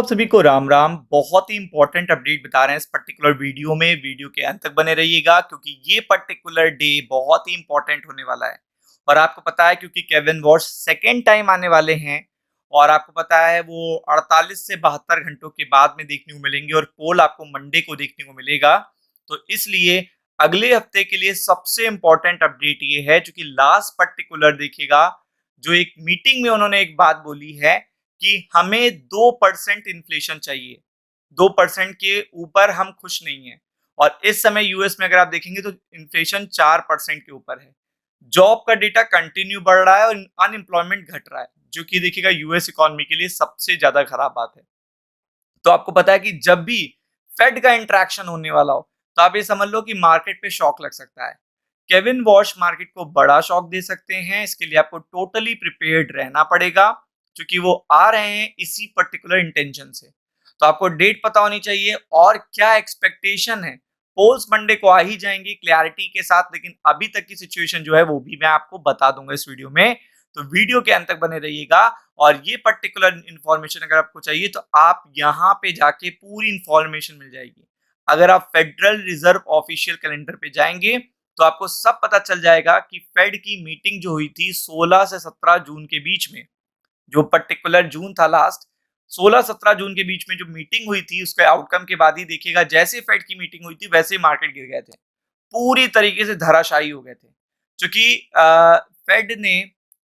आप सभी को राम राम। बहुत ही इंपॉर्टेंट अपडेट बता रहे हैं इस पर्टिकुलर वीडियो में। वीडियो के अंत तक बने रहिएगा क्योंकि ये पर्टिकुलर डे बहुत ही इंपॉर्टेंट होने वाला है। और आपको पता है क्योंकि केविन वॉश सेकेंड टाइम आने वाले हैं और आपको पता है वो 48 से 72 घंटों के बाद में देखने को मिलेंगे और पोल आपको मंडे को देखने को मिलेगा। तो इसलिए अगले हफ्ते के लिए सबसे इंपॉर्टेंट अपडेट ये है क्योंकि लास्ट पर्टिकुलर देखिएगा जो एक मीटिंग में उन्होंने एक बात बोली है कि हमें 2% इन्फ्लेशन चाहिए। 2% के ऊपर हम खुश नहीं है। और इस समय यूएस में अगर आप देखेंगे तो इन्फ्लेशन 4% के ऊपर है। जॉब का डेटा कंटिन्यू बढ़ रहा है और अनएम्प्लॉयमेंट घट रहा है, जो कि देखिएगा यूएस इकोनॉमी के लिए सबसे ज्यादा खराब बात है। तो आपको पता है कि जब भी फेड का इंटरेक्शन होने वाला हो तो आप ये समझ लो कि मार्केट पे शॉक लग सकता है। केविन वॉश मार्केट को बड़ा शॉक दे सकते हैं। इसके लिए आपको टोटली प्रिपेयर्ड रहना पड़ेगा क्योंकि वो आ रहे हैं इसी पर्टिकुलर इंटेंशन से। तो आपको डेट पता होनी चाहिए और क्या एक्सपेक्टेशन है। पोल्स मंडे को आ ही जाएंगी क्लैरिटी के साथ, लेकिन अभी तक की सिचुएशन जो है वो भी मैं आपको बता दूंगा इस वीडियो में। तो वीडियो के अंत तक बने रहिएगा। और ये पर्टिकुलर इंफॉर्मेशन अगर आपको चाहिए तो आप यहाँ पे जाके पूरी इंफॉर्मेशन मिल जाएगी। अगर आप फेडरल रिजर्व ऑफिशियल कैलेंडर पे जाएंगे तो आपको सब पता चल जाएगा कि फेड की मीटिंग जो हुई थी 16 से 17 जून के बीच में, जो पर्टिकुलर जून था लास्ट, 16-17 जून के बीच में जो मीटिंग हुई थी उसके आउटकम के बाद ही देखिएगा जैसे फेड की मीटिंग हुई थी वैसे ही मार्केट गिर गए थे, पूरी तरीके से धराशायी हो गए थे। क्योंकि फेड ने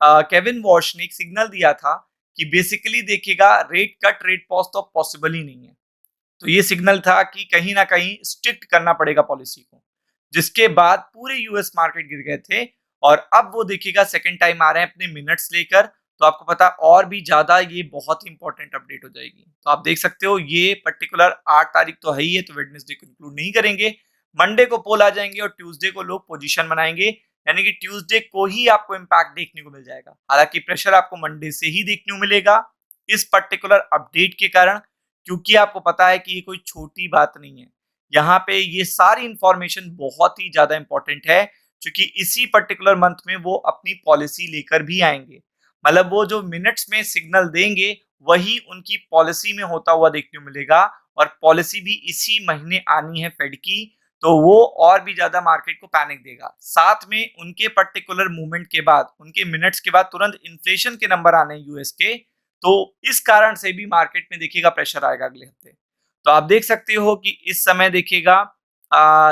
केविन वॉश ने एक सिग्नल दिया था कि बेसिकली देखिएगा रेट कट रेट पॉज तो पॉसिबल ही नहीं है। तो ये सिग्नल था कि कहीं ना कहीं स्ट्रिक्ट करना पड़ेगा पॉलिसी को, जिसके बाद पूरे यूएस मार्केट गिर गए थे। और अब वो देखिएगा सेकंड टाइम आ रहे हैं अपने मिनट्स लेकर। तो आपको पता और भी ज्यादा ये बहुत ही इंपॉर्टेंट अपडेट हो जाएगी। तो आप देख सकते हो ये पर्टिकुलर 8 तारीख तो है ही है, तो वेडनेसडे को इंक्लूड नहीं करेंगे। मंडे को पोल आ जाएंगे और ट्यूसडे को लोग पोजीशन बनाएंगे, यानी कि ट्यूसडे को ही आपको इम्पैक्ट देखने को मिल जाएगा। हालांकि प्रेशर आपको मंडे से ही देखने को मिलेगा इस पर्टिकुलर अपडेट के कारण, क्योंकि आपको पता है कि ये कोई छोटी बात नहीं है। यहाँ पे ये सारी इंफॉर्मेशन बहुत ही ज्यादा इंपॉर्टेंट है क्योंकि इसी पर्टिकुलर मंथ में वो अपनी पॉलिसी लेकर भी आएंगे। मतलब वो जो मिनट्स में सिग्नल देंगे वही उनकी पॉलिसी में होता हुआ देखने को मिलेगा। और पॉलिसी भी इसी महीने आनी है फेड की। तो वो और भी ज्यादा मार्केट को पैनिक देगा। साथ में उनके पर्टिकुलर मूवमेंट के बाद, उनके मिनट्स के बाद तुरंत इन्फ्लेशन के नंबर आने हैं यूएस के। तो इस कारण से भी मार्केट में देखिएगा प्रेशर आएगा अगले हफ्ते। तो आप देख सकते हो कि इस समय देखिएगा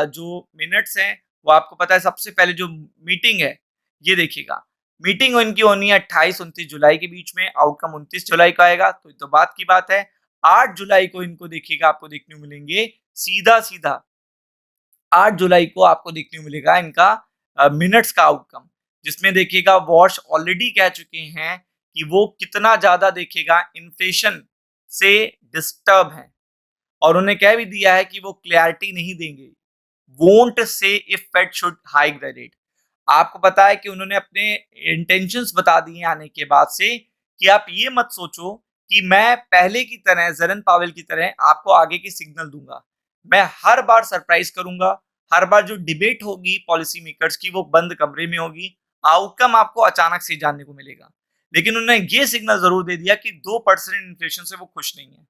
जो मिनट्स हैं वो आपको पता है सबसे पहले जो मीटिंग है ये देखिएगा। मीटिंग इनकी होनी है 28-29 जुलाई के बीच में, आउटकम 29 जुलाई का आएगा। तो बात की बात है 8 जुलाई को इनको देखिएगा आपको देखने को मिलेंगे सीधा सीधा। 8 जुलाई को आपको देखने को मिलेगा इनका मिनट्स का आउटकम, जिसमें देखिएगा वॉश ऑलरेडी कह चुके हैं कि वो कितना ज्यादा देखिएगा इन्फ्लेशन से डिस्टर्ब है। और उन्होंने कह भी दिया है कि वो क्लैरिटी नहीं देंगे, won't say if Fed should hike the rate. आपको पता है कि उन्होंने अपने इंटेंशंस बता दिए आने के बाद से कि आप ये मत सोचो कि मैं पहले की तरह जेरन पावेल की तरह आपको आगे की सिग्नल दूंगा। मैं हर बार सरप्राइज करूंगा। हर बार जो डिबेट होगी पॉलिसी मेकर्स की वो बंद कमरे में होगी। आउटकम आपको अचानक से जानने को मिलेगा। लेकिन उन्होंने ये सिग्नल जरूर दे दिया कि 2% इन्फ्लेशन से वो खुश नहीं है।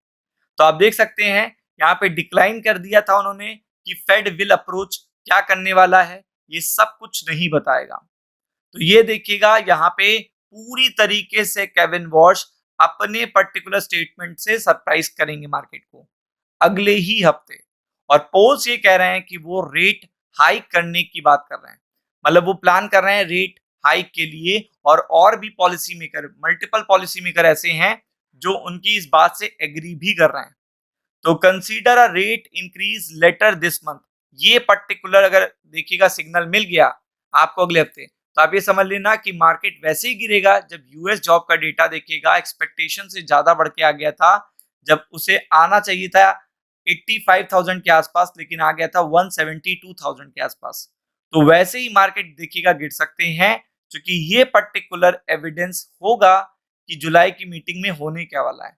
तो आप देख सकते हैं यहाँ पे डिक्लाइन कर दिया था उन्होंने कि फेड विल अप्रोच क्या करने वाला है ये सब कुछ नहीं बताएगा। तो ये देखिएगा यहाँ पे पूरी तरीके से केविन वॉश अपने पर्टिकुलर स्टेटमेंट से सरप्राइज करेंगे मार्केट को अगले ही हफ्ते। और पोल्स ये कह रहे हैं कि वो रेट हाइक करने की बात कर रहे हैं। मतलब वो प्लान कर रहे हैं रेट हाइक के लिए। और भी policy maker, multiple policy maker ऐसे हैं जो उनकी इस बात से एग्री भी कर रहे हैं। तो consider a rate increase later this month, ये पर्टिकुलर अगर देखिएगा सिग्नल मिल गया आपको अगले हफ्ते, तो आप ये समझ लेना कि मार्केट वैसे ही गिरेगा जब यूएस जॉब का डेटा देखिएगा एक्सपेक्टेशन से ज्यादा बढ़ के आ गया था। जब उसे आना चाहिए था 85,000 के आसपास, लेकिन आ गया था 172,000 के आसपास। तो वैसे ही मार्केट देखिएगा गिर सकते हैं क्योंकि ये पर्टिकुलर एविडेंस होगा कि जुलाई की मीटिंग में होने क्या वाला है।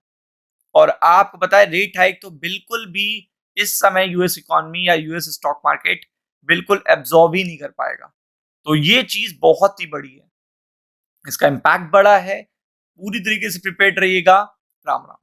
और आपको पता है रेट हाइक तो बिल्कुल भी इस समय यूएस इकोनॉमी या यूएस स्टॉक मार्केट बिल्कुल एब्जॉर्ब ही नहीं कर पाएगा। तो ये चीज बहुत ही बड़ी है, इसका इम्पैक्ट बड़ा है। पूरी तरीके से प्रिपेयर्ड रहिएगा। राम राम।